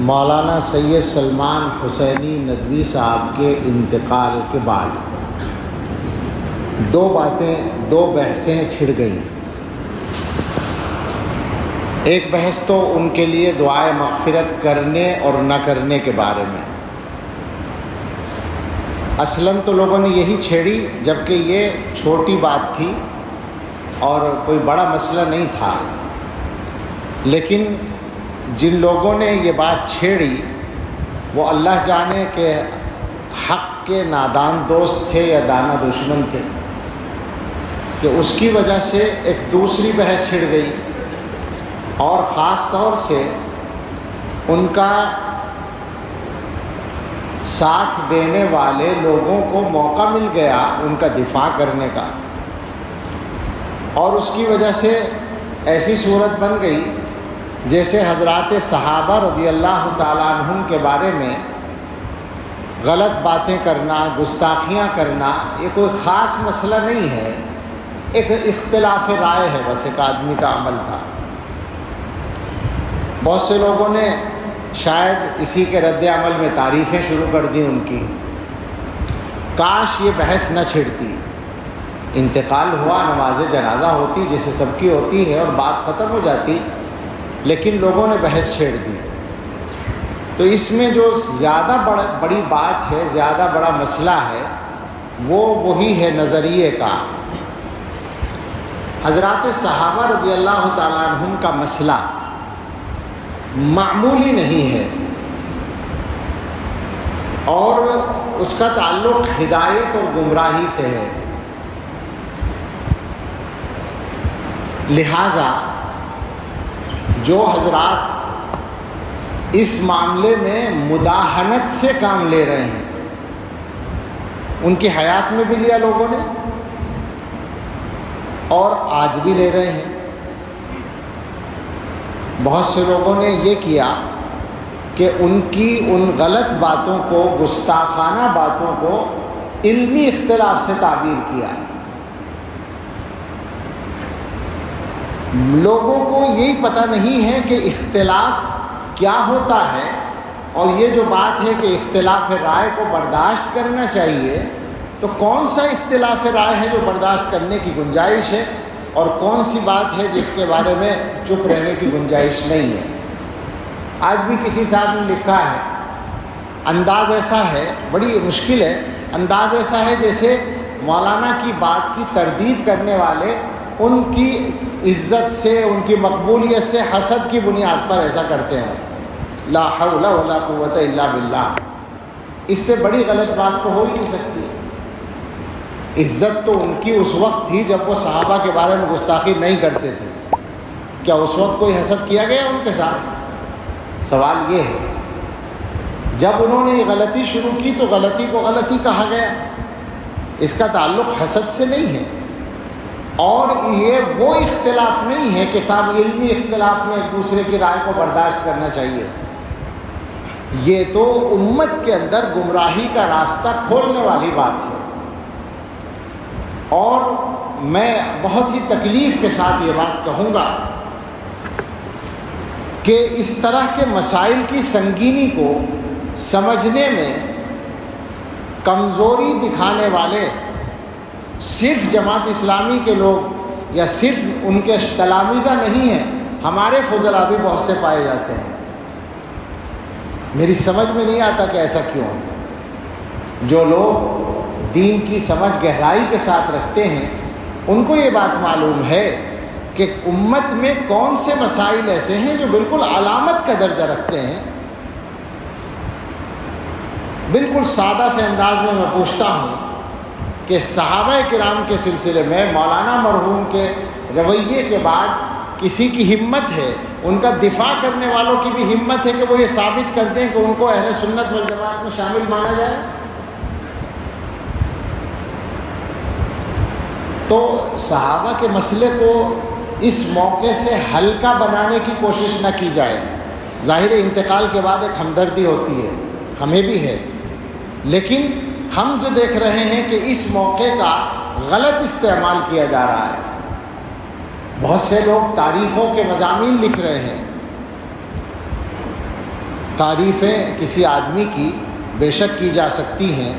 مولانا سید سلمان حسینی ندوی صاحب کے انتقال کے بعد دو بحثیں چھڑ گئیں۔ ایک بحث تو ان کے لیے دعائے مغفرت کرنے اور نہ کرنے کے بارے میں۔ اصلاً تو لوگوں نے یہی چھیڑی جبکہ یہ چھوٹی بات تھی اور کوئی بڑا مسئلہ نہیں تھا، لیکن جن لوگوں نے یہ بات چھیڑی وہ اللہ جانے کہ حق کے نادان دوست تھے یا دانا دشمن تھے، کہ اس کی وجہ سے ایک دوسری بحث چھڑ گئی، اور خاص طور سے ان کا ساتھ دینے والے لوگوں کو موقع مل گیا ان کا دفاع کرنے کا، اور اس کی وجہ سے ایسی صورت بن گئی جیسے حضرات صحابہ رضی اللہ تعالیٰ عنہم کے بارے میں غلط باتیں کرنا، گستاخیاں کرنا یہ کوئی خاص مسئلہ نہیں ہے، ایک اختلاف رائے ہے، بس ایک آدمی کا عمل تھا۔ بہت سے لوگوں نے شاید اسی کے رد عمل میں تعریفیں شروع کر دی ان کی، کاش یہ بحث نہ چھڑتی، انتقال ہوا، نماز جنازہ ہوتی جیسے سب کی ہوتی ہے اور بات ختم ہو جاتی، لیکن لوگوں نے بحث چھیڑ دی۔ تو اس میں جو زیادہ بڑی بات ہے، زیادہ بڑا مسئلہ ہے، وہی ہے نظریے کا۔ حضرات صحابہ رضی اللہ تعالیٰ عنہم کا مسئلہ معمولی نہیں ہے، اور اس کا تعلق ہدایت اور گمراہی سے ہے، لہٰذا جو حضرات اس معاملے میں مداہنت سے کام لے رہے ہیں، ان کی حیات میں بھی لیا لوگوں نے اور آج بھی لے رہے ہیں۔ بہت سے لوگوں نے یہ کیا کہ ان کی ان غلط باتوں کو، گستاخانہ باتوں کو علمی اختلاف سے تعبیر کیا۔ لوگوں کو یہی پتہ نہیں ہے کہ اختلاف کیا ہوتا ہے، اور یہ جو بات ہے کہ اختلاف رائے کو برداشت کرنا چاہیے، تو کون سا اختلاف رائے ہے جو برداشت کرنے کی گنجائش ہے، اور کون سی بات ہے جس کے بارے میں چپ رہنے کی گنجائش نہیں ہے۔ آج بھی کسی صاحب نے لکھا ہے، انداز ایسا ہے، بڑی مشکل ہے، انداز ایسا ہے جیسے مولانا کی بات کی تردید کرنے والے ان کی عزت سے، ان کی مقبولیت سے حسد کی بنیاد پر ایسا کرتے ہیں۔ لا حول ولا قوت الا باللہ، اس سے بڑی غلط بات تو ہو ہی نہیں سکتی۔ عزت تو ان کی اس وقت تھی جب وہ صحابہ کے بارے میں گستاخی نہیں کرتے تھے، کیا اس وقت کوئی حسد کیا گیا ان کے ساتھ؟ سوال یہ ہے، جب انہوں نے یہ غلطی شروع کی تو غلطی کو غلطی کہا گیا، اس کا تعلق حسد سے نہیں ہے، اور یہ وہ اختلاف نہیں ہے کہ صاحب علمی اختلاف میں ایک دوسرے کی رائے کو برداشت کرنا چاہیے۔ یہ تو امت کے اندر گمراہی کا راستہ کھولنے والی بات ہے، اور میں بہت ہی تکلیف کے ساتھ یہ بات کہوں گا کہ اس طرح کے مسائل کی سنگینی کو سمجھنے میں کمزوری دکھانے والے صرف جماعت اسلامی کے لوگ یا صرف ان کے تلامذہ نہیں ہیں، ہمارے فضلاء بھی بہت سے پائے جاتے ہیں۔ میری سمجھ میں نہیں آتا کہ ایسا کیوں ہے۔ جو لوگ دین کی سمجھ گہرائی کے ساتھ رکھتے ہیں ان کو یہ بات معلوم ہے کہ امت میں کون سے مسائل ایسے ہیں جو بالکل علامت کا درجہ رکھتے ہیں۔ بالکل سادہ سے انداز میں پوچھتا ہوں کہ صحابہ کرام کے سلسلے میں مولانا مرحوم کے رویے کے بعد کسی کی ہمت ہے، ان کا دفاع کرنے والوں کی بھی ہمت ہے کہ وہ یہ ثابت کر دیں کہ ان کو اہل سنت والجماعت میں شامل مانا جائے؟ تو صحابہ کے مسئلے کو اس موقع سے ہلکا بنانے کی کوشش نہ کی جائے۔ ظاہر انتقال کے بعد ایک ہمدردی ہوتی ہے، ہمیں بھی ہے، لیکن ہم جو دیکھ رہے ہیں کہ اس موقع کا غلط استعمال کیا جا رہا ہے۔ بہت سے لوگ تعریفوں کے مضامین لکھ رہے ہیں، تعریفیں کسی آدمی کی بے شک کی جا سکتی ہیں.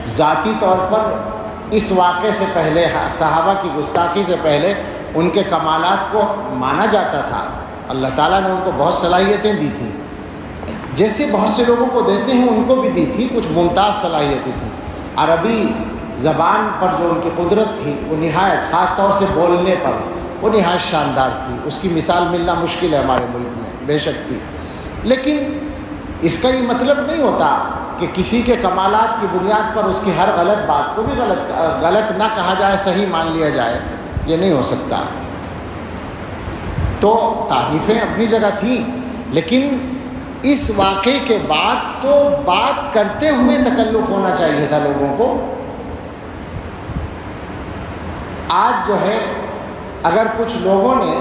ذاتی طور پر اس واقعے سے پہلے، صحابہ کی گستاخی سے پہلے ان کے کمالات کو مانا جاتا تھا. اللہ تعالیٰ نے ان کو بہت صلاحیتیں دی تھیں، جیسے بہت سے لوگوں کو دیتے ہیں ان کو بھی دی تھی. کچھ ممتاز صلاحیتیں تھیں. عربی زبان پر جو ان کی قدرت تھی وہ نہایت، خاص طور سے بولنے پر وہ نہایت شاندار تھی. اس کی مثال ملنا مشکل ہے ہمارے ملک میں، بے شک تھی. لیکن اس کا یہ مطلب نہیں ہوتا کہ کسی کے کمالات کی بنیاد پر اس کی ہر غلط بات کو بھی غلط نہ کہا جائے، صحیح مان لیا جائے. یہ نہیں ہو سکتا. تو تعریفیں اپنی جگہ تھیں، لیکن اس واقعے کے بعد تو بات کرتے ہوئے تکلف ہونا چاہیے تھا لوگوں کو. آج جو ہے اگر کچھ لوگوں نے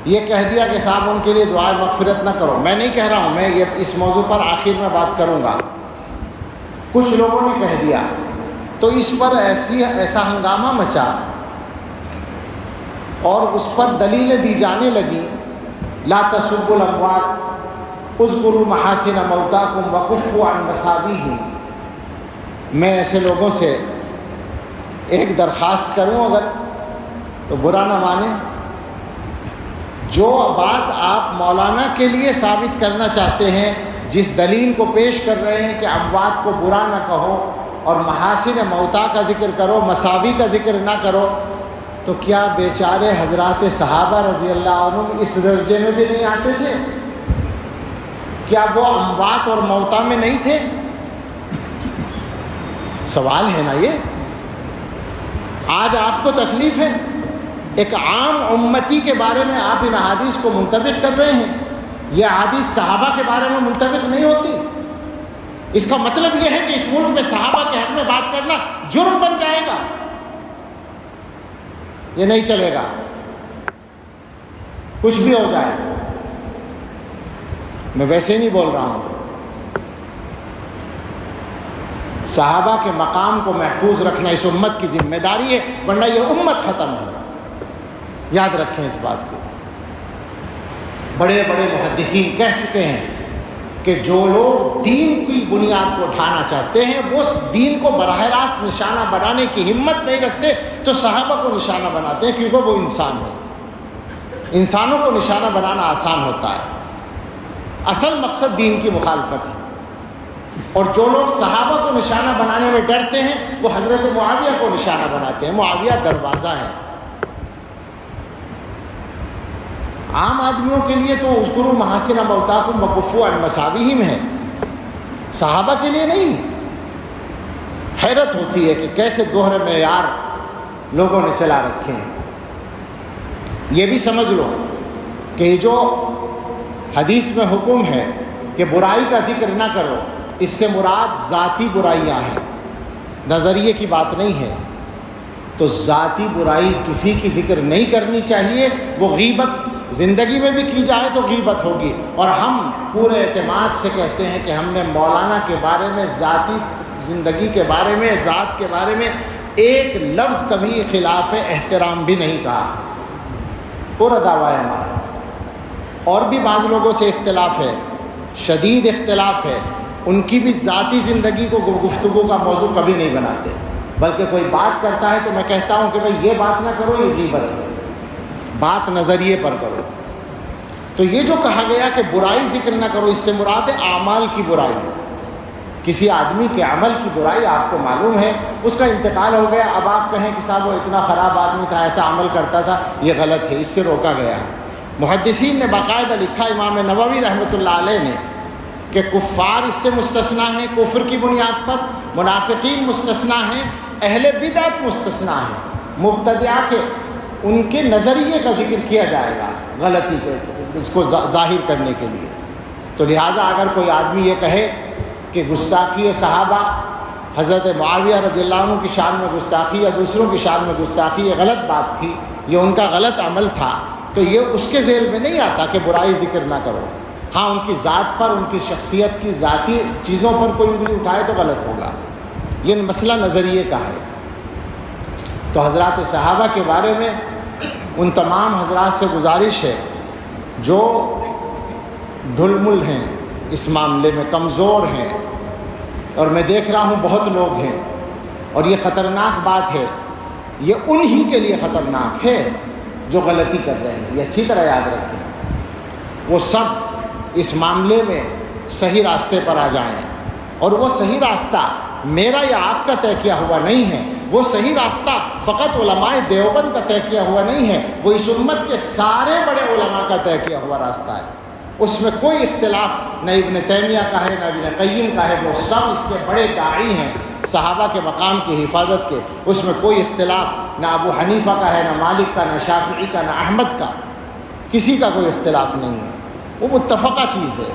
یہ کہہ دیا کہ صاحب ان کے لیے دعائے مغفرت نہ کرو، میں نہیں کہہ رہا ہوں، میں یہ اس موضوع پر آخر میں بات کروں گا. کچھ لوگوں نے کہہ دیا تو اس پر ایسا ہنگامہ مچا اور اس پر دلیلیں دی جانے لگی. لا تسبوا الاموات اذکروا محاسن موتاکم وکفوا عن مساویہم. میں ایسے لوگوں سے ایک درخواست کروں اگر تو برا نہ مانیں. جو بات آپ مولانا کے لیے ثابت کرنا چاہتے ہیں، جس دلیل کو پیش کر رہے ہیں کہ اموات کو برا نہ کہو اور محاسن موتا کا ذکر کرو، مساوی کا ذکر نہ کرو، تو کیا بیچارے حضرات صحابہ رضی اللہ عنہم اس درجے میں بھی نہیں آتے تھے؟ کیا وہ اموات اور موتا میں نہیں تھے؟ سوال ہے نا یہ. آج آپ کو تکلیف ہے، ایک عام امتی کے بارے میں آپ ان احادیث کو منطبق کر رہے ہیں. یہ احادیث صحابہ کے بارے میں منطبق نہیں ہوتی. اس کا مطلب یہ ہے کہ اس ملک میں صحابہ کے حق میں بات کرنا جرم بن جائے گا. یہ نہیں چلے گا، کچھ بھی ہو جائے. میں ویسے نہیں بول رہا ہوں. صحابہ کے مقام کو محفوظ رکھنا اس امت کی ذمہ داری ہے، ورنہ یہ امت ختم ہے. یاد رکھیں اس بات کو. بڑے بڑے محدثین کہہ چکے ہیں کہ جو لوگ دین کی بنیاد کو اٹھانا چاہتے ہیں وہ دین کو براہ راست نشانہ بنانے کی ہمت نہیں رکھتے، تو صحابہ کو نشانہ بناتے ہیں، کیونکہ وہ انسان ہیں. انسانوں کو نشانہ بنانا آسان ہوتا ہے. اصل مقصد دین کی مخالفت ہے. اور جو لوگ صحابہ کو نشانہ بنانے میں ڈرتے ہیں وہ حضرت معاویہ کو نشانہ بناتے ہیں. معاویہ دروازہ ہے. عام آدمیوں کے لیے تو اذکروا محاسن موتاکم وکفوا عن مساویہم ہے، صحابہ کے لیے نہیں. حیرت ہوتی ہے کہ کیسے دوہرے معیار لوگوں نے چلا رکھے ہیں. یہ بھی سمجھ لو کہ یہ جو حدیث میں حکم ہے کہ برائی کا ذکر نہ کرو، اس سے مراد ذاتی برائیاں ہیں، نظریے کی بات نہیں ہے. تو ذاتی برائی کسی کی ذکر نہیں کرنی چاہیے. وہ غیبت زندگی میں بھی کی جائے تو غیبت ہوگی. اور ہم پورے اعتماد سے کہتے ہیں کہ ہم نے مولانا کے بارے میں، ذاتی زندگی کے بارے میں، ذات کے بارے میں ایک لفظ کبھی خلاف احترام بھی نہیں کہا. پورا دعویٰ ہے ہمارا. اور بھی بعض لوگوں سے اختلاف ہے، شدید اختلاف ہے. ان کی بھی ذاتی زندگی کو گفتگو کا موضوع کبھی نہیں بناتے، بلکہ کوئی بات کرتا ہے تو میں کہتا ہوں کہ بھائی یہ بات نہ کرو، یہ غیبت ہے، بات نظریے پر کرو. تو یہ جو کہا گیا کہ برائی ذکر نہ کرو، اس سے مراد ہے اعمال کی برائی. کسی آدمی کے عمل کی برائی آپ کو معلوم ہے، اس کا انتقال ہو گیا، اب آپ کہیں کہ صاحب وہ اتنا خراب آدمی تھا، ایسا عمل کرتا تھا، یہ غلط ہے، اس سے روکا گیا ہے. محدثین نے باقاعدہ لکھا، امام نووی رحمۃ اللہ علیہ نے، کہ کفار اس سے مستثنا ہیں کفر کی بنیاد پر، منافقین مستثنا ہیں، اہل بدعت مستثنا ہیں. مبتدعہ کے ان کے نظریے کا ذکر کیا جائے گا غلطی کو، اس کو ظاہر کرنے کے لیے. تو لہٰذا اگر کوئی آدمی یہ کہے کہ گستاخی صحابہ، حضرت معاویہ رضی اللہ عنہ کی شان میں گستاخی یا دوسروں کی شان میں گستاخی یہ غلط بات تھی، یہ ان کا غلط عمل تھا، تو یہ اس کے ذیل میں نہیں آتا کہ برائی ذکر نہ کرو. ہاں ان کی ذات پر، ان کی شخصیت کی ذاتی چیزوں پر کوئی انگلی اٹھائے تو غلط ہوگا. یہ مسئلہ نظریے کا ہے. تو حضرات صحابہ کے بارے میں ان تمام حضرات سے گزارش ہے جو ڈھل مل ہیں، اس معاملے میں کمزور ہیں، اور میں دیکھ رہا ہوں بہت لوگ ہیں، اور یہ خطرناک بات ہے، یہ انہی کے لیے خطرناک ہے جو غلطی کر رہے ہیں۔ یہ اچھی طرح یاد رکھیں، وہ سب اس معاملے میں صحیح راستے پر آ جائیں، اور وہ صحیح راستہ میرا یا آپ کا طے کیا ہوا نہیں ہے، وہ صحیح راستہ فقط علماء دیوبند کا طے کیا ہوا نہیں ہے، وہ اس امت کے سارے بڑے علماء کا طے کیا ہوا راستہ ہے۔ اس میں کوئی اختلاف نہ ابن تیمیہ کا ہے نہ ابن قیم کا ہے، وہ سب اس کے بڑے داعی ہیں صحابہ کے مقام کی حفاظت کے۔ اس میں کوئی اختلاف نہ ابو حنیفہ کا ہے، نہ مالک کا، نہ شافعی کا، نہ احمد کا، کسی کا کوئی اختلاف نہیں ہے، وہ متفقہ چیز ہے۔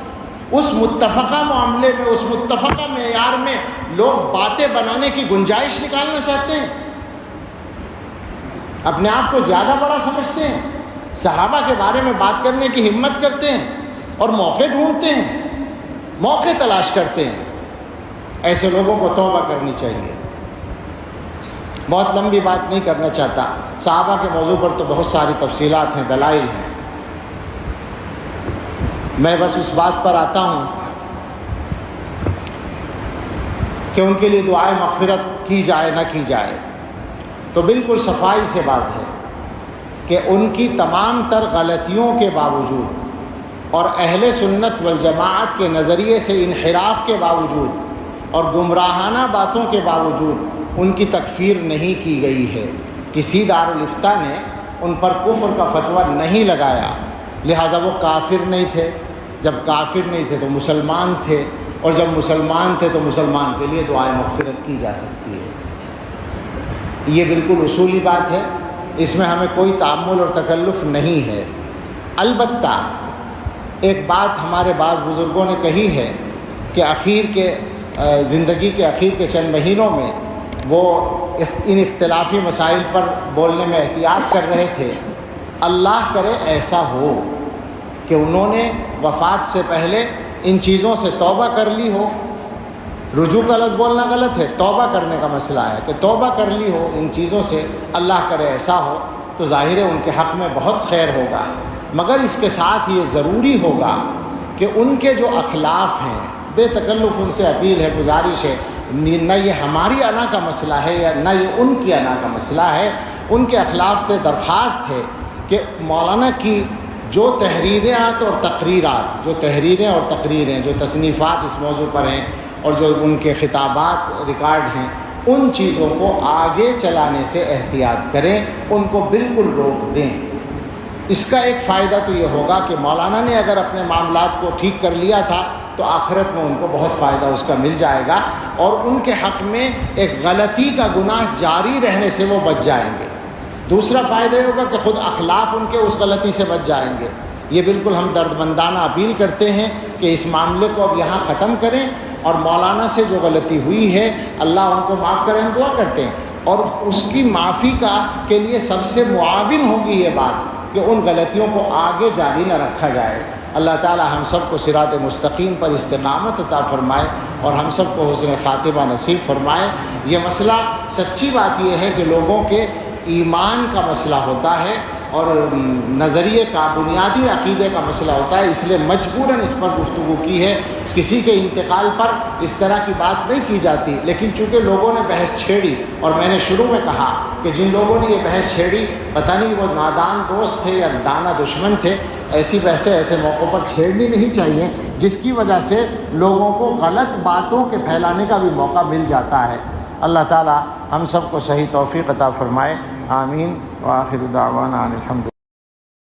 اس متفقہ معاملے میں، اس متفقہ معیار میں لوگ باتیں بنانے کی گنجائش نکالنا چاہتے ہیں، اپنے آپ کو زیادہ بڑا سمجھتے ہیں، صحابہ کے بارے میں بات کرنے کی ہمت کرتے ہیں، اور موقع ڈھونڈتے ہیں، موقع تلاش کرتے ہیں۔ ایسے لوگوں کو توبہ کرنی چاہیے۔ بہت لمبی بات نہیں کرنا چاہتا، صحابہ کے موضوع پر تو بہت ساری تفصیلات ہیں، دلائل ہیں، میں بس اس بات پر آتا ہوں کہ ان کے لیے دعائے مغفرت کی جائے نہ کی جائے، تو بالکل صفائی سے بات ہے کہ ان کی تمام تر غلطیوں کے باوجود اور اہل سنت والجماعت کے نظریے سے انحراف کے باوجود اور گمراہانہ باتوں کے باوجود ان کی تکفیر نہیں کی گئی ہے۔ کسی دارالافتاء نے ان پر کفر کا فتویٰ نہیں لگایا، لہٰذا وہ کافر نہیں تھے۔ جب کافر نہیں تھے تو مسلمان تھے، اور جب مسلمان تھے تو مسلمان کے لیے دعائے مغفرت کی جا سکتی ہے۔ یہ بالکل اصولی بات ہے، اس میں ہمیں کوئی تعمل اور تکلف نہیں ہے۔ البتہ ایک بات ہمارے بعض بزرگوں نے کہی ہے کہ زندگی کے اخیر کے چند مہینوں میں وہ ان اختلافی مسائل پر بولنے میں احتیاط کر رہے تھے۔ اللہ کرے ایسا ہو کہ انہوں نے وفات سے پہلے ان چیزوں سے توبہ کر لی ہو۔ رجوع کا لفظ بولنا غلط ہے، توبہ کرنے کا مسئلہ ہے کہ توبہ کر لی ہو ان چیزوں سے، اللہ کرے ایسا ہو، تو ظاہر ہے ان کے حق میں بہت خیر ہوگا۔ مگر اس کے ساتھ یہ ضروری ہوگا کہ ان کے جو اخلاف ہیں، بے تکلف ان سے اپیل ہے، گزارش ہے، نہ یہ ہماری انا کا مسئلہ ہے یا نہ یہ ان کی انا کا مسئلہ ہے، ان کے اخلاف سے درخواست ہے کہ مولانا کی جو تحریرات اور تقریرات، جو تحریریں اور تقریریں، جو تصنیفات اس موضوع پر ہیں اور جو ان کے خطابات ریکارڈ ہیں، ان چیزوں کو آگے چلانے سے احتیاط کریں، ان کو بالکل روک دیں۔ اس کا ایک فائدہ تو یہ ہوگا کہ مولانا نے اگر اپنے معاملات کو ٹھیک کر لیا تھا تو آخرت میں ان کو بہت فائدہ اس کا مل جائے گا، اور ان کے حق میں ایک غلطی کا گناہ جاری رہنے سے وہ بچ جائیں گے۔ دوسرا فائدہ یہ ہوگا کہ خود اخلاف ان کے اس غلطی سے بچ جائیں گے۔ یہ بالکل ہم دردمندانہ اپیل کرتے ہیں کہ اس معاملے کو اب یہاں ختم کریں، اور مولانا سے جو غلطی ہوئی ہے اللہ ان کو معاف کریں، ہم دعا کرتے ہیں، اور اس کی معافی کے لیے سب سے معاون ہوگی یہ بات کہ ان غلطیوں کو آگے جاری نہ رکھا جائے۔ اللہ تعالی ہم سب کو صراط مستقیم پر استقامت عطا فرمائے، اور ہم سب کو حسن خاتمہ نصیب فرمائے۔ یہ مسئلہ، سچی بات یہ ہے کہ لوگوں کے ایمان کا مسئلہ ہوتا ہے اور نظریے کا، بنیادی عقیدے کا مسئلہ ہوتا ہے، اس لیے مجبوراً اس پر گفتگو کی ہے۔ کسی کے انتقال پر اس طرح کی بات نہیں کی جاتی، لیکن چونکہ لوگوں نے بحث چھیڑی، اور میں نے شروع میں کہا کہ جن لوگوں نے یہ بحث چھیڑی پتہ نہیں وہ نادان دوست تھے یا دانا دشمن تھے۔ ایسی بحثیں ایسے موقعوں پر چھیڑنی نہیں چاہیے جس کی وجہ سے لوگوں کو غلط باتوں کے پھیلانے کا بھی موقع مل جاتا ہے۔ اللہ تعالی ہم سب کو صحیح توفیق عطا فرمائے، آمین۔ وآخر دعوانا ان الحمد